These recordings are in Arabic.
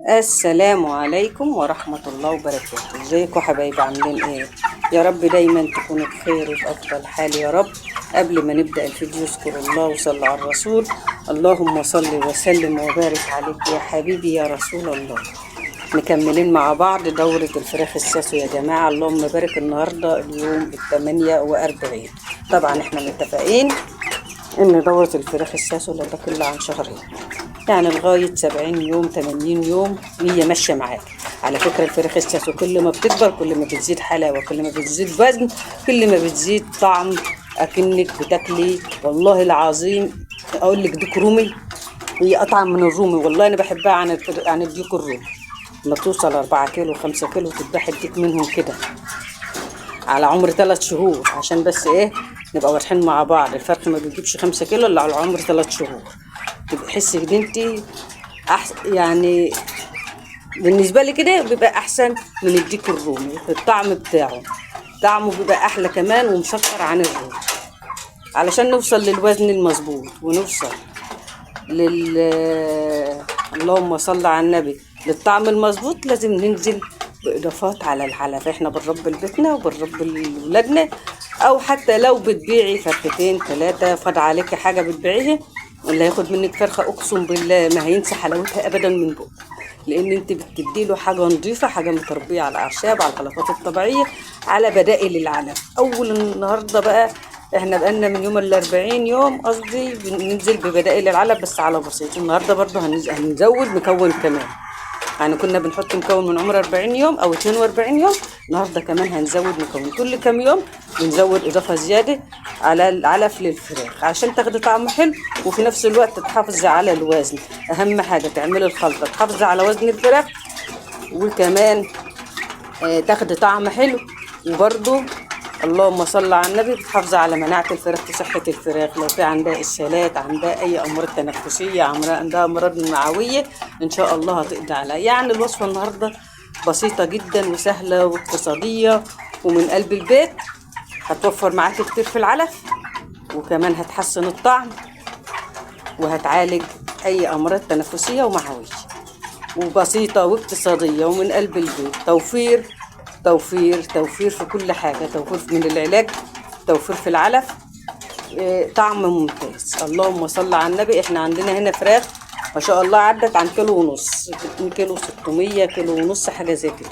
السلام عليكم ورحمة الله وبركاته. ازيكم حبايبي، عاملين ايه؟ يا رب دايما تكونوا بخير وفي افضل حال يا رب. قبل ما نبدأ الفيديو اذكروا الله وصلوا على الرسول. اللهم صل وسلم وبارك عليك يا حبيبي يا رسول الله. مكملين مع بعض دورة الفراخ الساسو يا جماعة. اللهم بارك. النهاردة اليوم 48. طبعا احنا متفقين ان دورة الفراخ الساسو لا تقل عن شهرين، يعني لغاية 70 يوم 80 يوم هي ماشية معاك. على فكرة الفراخ الساسو كل ما بتكبر كل ما بتزيد حلاوة، كل ما بتزيد وزن، كل ما بتزيد طعم، أكنك بتاكلي والله العظيم. أقول لك ديك رومي، هي أطعم من الرومي والله. أنا بحبها عن الديك الرومي. لما توصل 4 كيلو 5 كيلو تذبحي الديك منهم كده على عمر 3 شهور، عشان بس ايه نبقى واضحين مع بعض. الفرخ ما بيجيبش 5 كيلو الا على عمر 3 شهور. تحسي ان انت يعني بالنسبه لي كده بيبقى احسن من الديك الرومي في الطعم بتاعه. طعمه بيبقى احلى كمان ومسكر عن الرومي. علشان نوصل للوزن المظبوط ونوصل لل اللهم صل على النبي للطعم المظبوط، لازم ننزل باضافات على العلف. احنا بنربي لبيتنا وبنربي لولادنا، او حتى لو بتبيعي فرختين 3 فاض عليكي حاجه بتبيعيها، اللي هياخد منك فرخه اقسم بالله ما هينسى حلاوتها ابدا من بقه، لان انت بتديله حاجه نظيفه، حاجه متربيه على الاعشاب، على الخلطات الطبيعيه، على بدائل العلف. اول النهارده بقى احنا بقالنا من يوم 40 يوم قصدي بننزل ببدائل العلف بس على بسيط. النهارده برضه هنزود مكون كمان. يعني كنا بنحط مكون من عمر 40 يوم او 42 يوم، النهارده كمان هنزود مكون. كل كام يوم بنزود اضافه زياده على العلف للفراخ عشان تاخدي طعم حلو، وفي نفس الوقت تحافظي على الوزن. اهم حاجه تعملي الخلطه تحافظي على وزن الفراخ، وكمان تاخدي طعم حلو، وبرده اللهم صل على النبي بتحافظي على مناعة الفراخ وصحة الفراخ. لو في عندها إسهالات، عندها أي أمراض تنفسية، عندها أمراض معوية، إن شاء الله هتقضي عليها. يعني الوصفة النهاردة بسيطة جدا وسهلة واقتصادية ومن قلب البيت. هتوفر معاكي كتير في العلف، وكمان هتحسن الطعم، وهتعالج أي أمراض تنفسية ومعوية، وبسيطة واقتصادية ومن قلب البيت. توفير توفير توفير في كل حاجة، توفير من العلاج، توفير في العلف، طعم ممتاز. اللهم صل على النبي. احنا عندنا هنا فراخ ما شاء الله عدت عن كيلو ونص، 2 كيلو 600 كيلو ونص حاجة زي كده.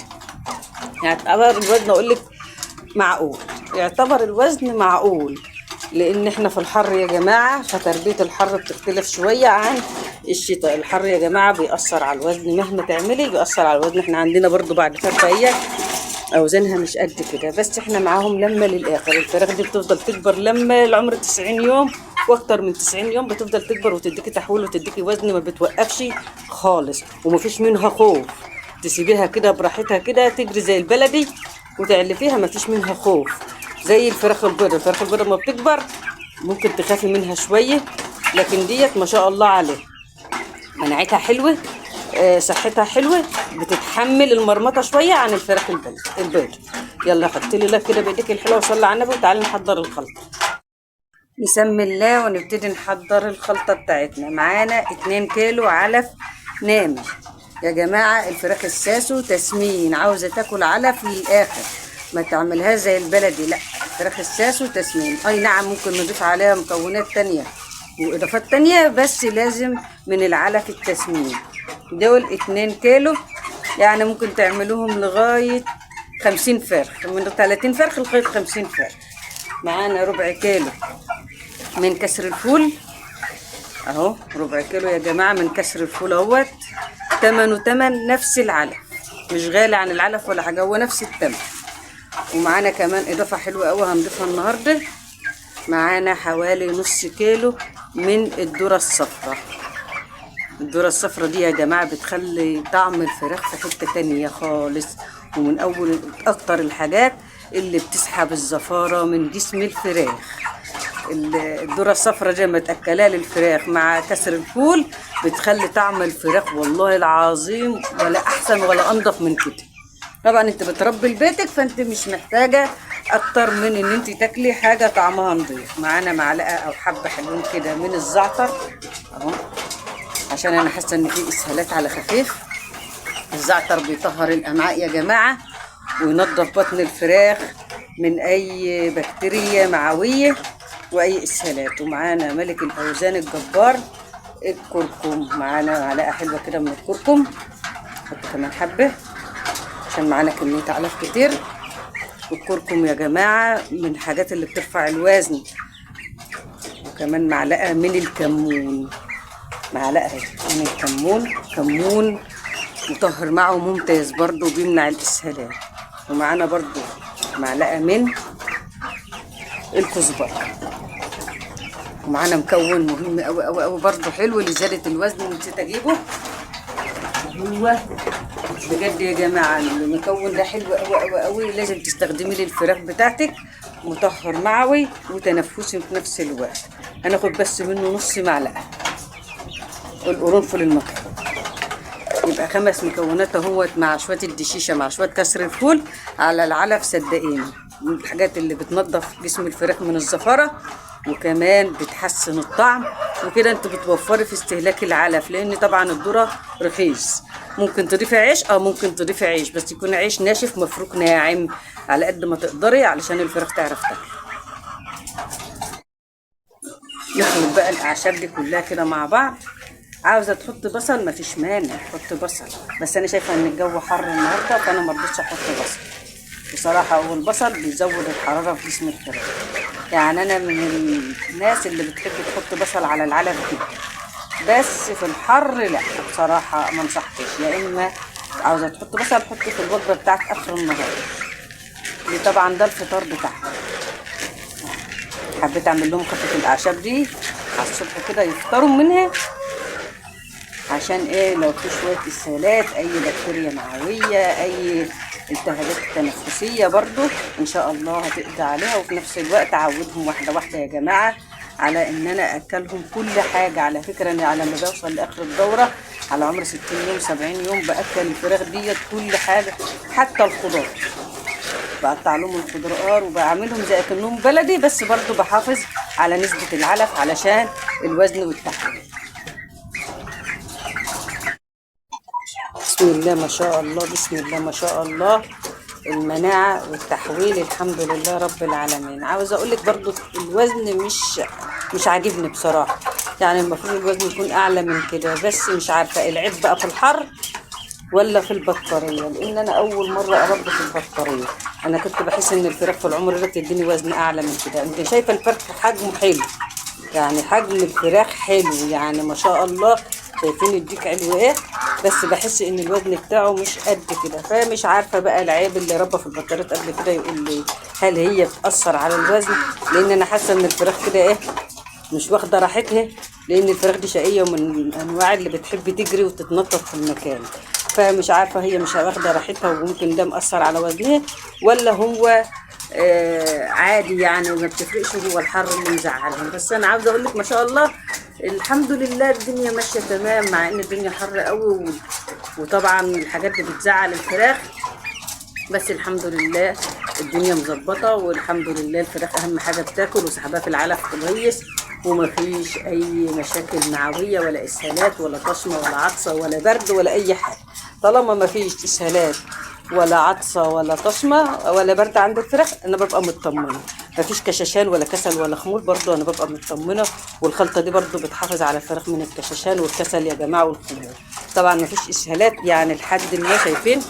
يعتبر الوزن اقول لك معقول، يعتبر الوزن معقول، لان احنا في الحر يا جماعة، فتربية الحر بتختلف شوية عن الشتاء. الحر يا جماعة بيأثر على الوزن، مهما تعملي بيأثر على الوزن. احنا عندنا برضو بعد فرخة اوزانها مش قد كده، بس احنا معاهم لما للاخر. الفراخ دي بتفضل تكبر لما العمر 90 يوم واكتر من 90 يوم بتفضل تكبر وتديكي تحويل وتديكي وزن، ما بتوقفش خالص ومفيش منها خوف. تسيبيها كده براحتها كده تجري زي البلدي وتعلفيها، مفيش منها خوف. زي الفراخ البيضاء، الفراخ البيضاء ما بتكبر ممكن تخافي منها شوية، لكن ديت ما شاء الله عليها مناعتها حلوة، صحتها حلوة، بتتحمل المرمطة شوية عن الفراخ البيض. يلا حطي لي لك كده بايديك الحلوة وصلي على النبي وتعالي نحضر الخلطة. نسمي الله ونبتدي نحضر الخلطة بتاعتنا. معانا 2 كيلو علف نامي يا جماعة. الفراخ الساسو تسمين، عاوزة تاكل علف للآخر، ما تعملها زي البلدي، لا الفراخ الساسو تسمين. اي نعم ممكن نضيف عليها مكونات تانية واضافات تانية، بس لازم من العلف التسمين. دول 2 كيلو، يعني ممكن تعملوهم لغاية 50 فرخ، من 30 فرخ لغاية 50 فرخ. معانا ربع كيلو من كسر الفول اهو، ربع كيلو يا جماعة من كسر الفول اهوت. تمنه تمن نفس العلف، مش غالي عن العلف ولا حاجة، هو نفس التمن. ومعانا كمان اضافة حلوة قوي هنضيفها النهاردة. معانا حوالي نص كيلو من الذرة الصفراء. الذرة الصفراء دي يا جماعة بتخلي طعم الفراخ في حتة تانية خالص، ومن أول أكتر الحاجات اللي بتسحب الزفارة من جسم الفراخ. الذرة الصفراء دي لما تأكلها للفراخ مع كسر الفول بتخلي طعم الفراخ والله العظيم ولا أحسن ولا أنضف من كده. طبعا انت بتربي لبيتك فانت مش محتاجة اكتر من ان انت تاكلي حاجة طعمها نضيف. معانا معلقة او حبة حلوين كده من الزعتر اهو، عشان انا حاسة ان في اسهالات على خفيف. الزعتر بيطهر الامعاء يا جماعه، وينظف بطن الفراخ من اي بكتيريا معويه واي اسهالات. ومعانا ملك الاوزان الجبار الكركم، معانا معلقه حلوه كده من الكركم، نحط كمان حبه عشان معانا كميه علف كتير. والكركم يا جماعه من الحاجات اللي بترفع الوزن. وكمان معلقه من الكمون، معلقه من الكمون، كمون مطهر معه ممتاز برضو، بيمنع الاسهالات. ومعانا برضو معلقه من الكزبره. ومعانا مكون مهم قوي قوي قوي برضو حلو لزياده الوزن، نسيت اجيبه. هو بجد يا جماعه المكون ده حلو قوي قوي قوي، لازم تستخدميه للفراخ بتاعتك، مطهر معوي وتنفسي في نفس الوقت. هناخد بس منه نص معلقه. والقرنفل المطحون، يبقى 5 مكونات اهوت، مع شويه الدشيشه مع شويه كسر الفول على العلف. صدقيني من الحاجات اللي بتنظف جسم الفراخ من الزفره، وكمان بتحسن الطعم. وكده انت بتوفري في استهلاك العلف، لان طبعا الذره رخيص. ممكن تضيفي عيش، ممكن تضيفي عيش بس يكون عيش ناشف مفروك ناعم على قد ما تقدري علشان الفراخ تعرف تاكل. نخلط بقى الاعشاب دي كلها كده مع بعض. عاوزه تحط بصل مفيش مانع، حط بصل، بس انا شايفه ان الجو حر النهارده فانا ما رضيتش احط بصل بصراحه. هو البصل بيزود الحراره في جسم الفراخ، يعني انا من الناس اللي بتحب تحط بصل على العلف جدا، بس في الحر لا بصراحه ما انصحكش. يا اما عاوزه تحط بصل حطي في الوجبه بتاعت اخر النهار دي، طبعا ده الفطار بتاعها. حبيت اعمل لهم خطه الاعشاب دي على الصبح كده يفطروا منها، عشان ايه؟ لو في شويه اسهالات، اي بكتيريا معويه، اي التهابات تنفسيه، برضو ان شاء الله هتقضي عليها. وفي نفس الوقت اعودهم واحده واحده يا جماعه على ان انا اكلهم كل حاجه. على فكره انا على ما بوصل لاخر الدوره على عمر 60 يوم 70 يوم باكل الفراخ ديت كل حاجه، حتى الخضار بقطع لهم الخضار وبعملهم زي اكنهم بلدي، بس برضو بحافظ على نسبه العلف علشان الوزن والتحويل. بسم الله ما شاء الله، بسم الله ما شاء الله. المناعة والتحويل الحمد لله رب العالمين. عاوزة اقولك برضو الوزن مش عاجبني بصراحة، يعني المفروض الوزن يكون اعلى من كده، بس مش عارفة العيب بقى في الحر ولا في البطارية، لان انا اول مرة اربي في البطارية. انا كنت بحس ان الفراخ في العمر ده بتديني وزن اعلى من كده. انت شايفة الفرخ حجمه حلو، يعني حجم الفراخ حلو، يعني ما شاء الله. شايفين الديك علو ايه، بس بحس ان الوزن بتاعه مش قد كده. فمش عارفه بقى العيب اللي ربى في البطاريات قبل كده يقول لي هل هي بتاثر على الوزن، لان انا حاسه ان الفراخ كده ايه مش واخده راحتها، لان الفراخ دي شقيه ومن الانواع اللي بتحب تجري وتتنطط في المكان. فمش عارفه هي مش واخده راحتها وممكن ده مأثر على وزنها، ولا هو عادي يعني ما بتفرقش، هو الحر اللي مزعلهم. بس انا عاوزه اقول لك ما شاء الله الحمد لله الدنيا ماشيه تمام، مع ان الدنيا حر قوي وطبعا الحاجات دي بتزعل الفراخ، بس الحمد لله الدنيا مظبطه. والحمد لله الفراخ اهم حاجه بتاكل وسحبها في العلف كويس، ومفيش اي مشاكل معويه ولا اسهالات ولا طشمه ولا عطسه ولا برد ولا اي حاجه. طالما مفيش اسهالات ولا عطسه ولا طشمه ولا برد عند الفراخ انا ببقى مطمنه. مفيش كشاشان ولا كسل ولا خمول برضو انا ببقى مطمنه. والخلطه دي برضو بتحافظ على الفراخ من الكشاشان والكسل يا جماعه والخمول. طبعا مفيش اسهالات يعني لحد ما شايفين.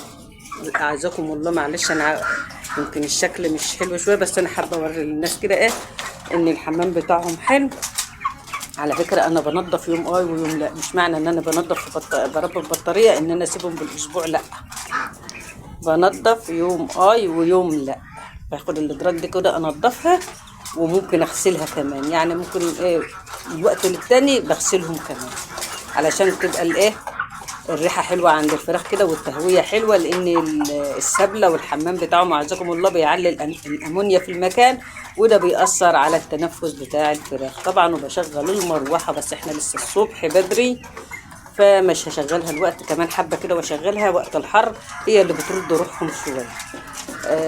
اعزكم الله معلش انا يمكن الشكل مش حلو شويه، بس انا حابه اوري للناس كده ايه ان الحمام بتاعهم حلو. على فكره انا بنضف يوم ويوم لا، مش معنى ان انا بنضف بربي البطاريه ان انا اسيبهم بالاسبوع، لا، بنضف يوم ويوم لا. باخد الادراج دي كده انضفها وممكن اغسلها كمان، يعني ممكن ايه الوقت للتاني بغسلهم كمان علشان تبقى الايه الريحه حلوه عند الفراخ كده والتهويه حلوه، لان السبله والحمام بتاعهم اعزكم الله بيعلي الامونيا في المكان، وده بيأثر على التنفس بتاع الفراخ طبعا. وبشغل المروحه بس احنا لسه الصبح بدري فمش هشغلها الوقت، كمان حبه كده واشغلها وقت الحر هي اللي بترد روحهم شويه.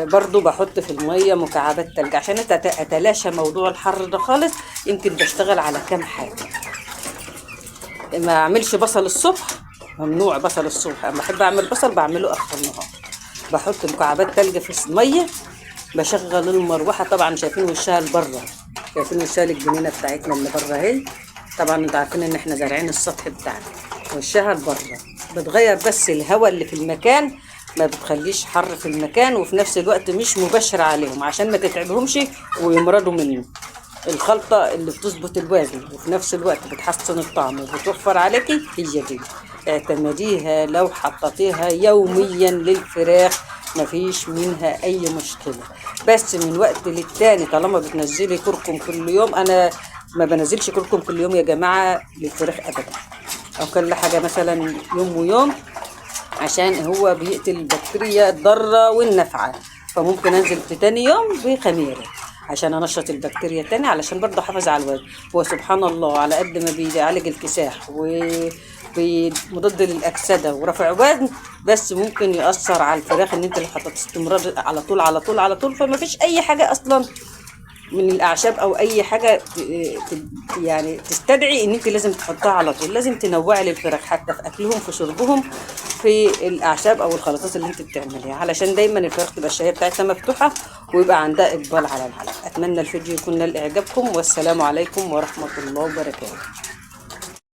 برضو بحط في الميه مكعبات تلج عشان اتلاشى موضوع الحر ده خالص. يمكن بشتغل على كام حاجه، ما اعملش بصل الصبح ممنوع بصل الصبح. اما بحب اعمل بصل بعمله اخر النهار. بحط مكعبات تلج في الميه، بشغل المروحه. طبعا شايفين وشها لبره، شايفين وشها الجنينه بتاعتنا اللي بره اهي. طبعا انتوا عارفين ان احنا زارعين السطح بتاعنا، وشها لبره. بتغير بس الهواء اللي في المكان، ما بتخليش حر في المكان، وفي نفس الوقت مش مباشرة عليهم عشان ما تتعبهمش ويمرضوا منه. الخلطة اللي بتظبط الوزن وفي نفس الوقت بتحسن الطعم وبتوفر عليكي هي دي. اعتمديها لو حطيتيها يوميا للفراخ مفيش منها اي مشكلة. بس من وقت للتاني طالما بتنزلي كركم كل يوم، انا ما بنزلش كركم كل يوم يا جماعة للفراخ ابدا، او كل حاجة مثلا يوم ويوم، عشان هو بيقتل البكتيريا الضارة والنافعة. فممكن انزل في تاني يوم بخميرة عشان انشط البكتيريا تاني، علشان برضه احافظ على الوزن. هو سبحان الله على قد ما بيعالج الكساح ومضاد للاكسده ورفع وزن، بس ممكن ياثر على الفراخ ان انت اللي حطيت استمرار على طول على طول على طول. فما فيش اي حاجه اصلا من الاعشاب او اي حاجه يعني تستدعي ان انت لازم تحطها على طول. لازم تنوعي للفراخ حتى في اكلهم في شربهم في الاعشاب او الخلطات اللي انت بتعمليها، علشان دايما الفراخ تبقى الشهيه بتاعتها مفتوحه ويبقى عندها اقبال على الحلقه. اتمنى الفيديو يكون نال اعجابكم، والسلام عليكم ورحمه الله وبركاته.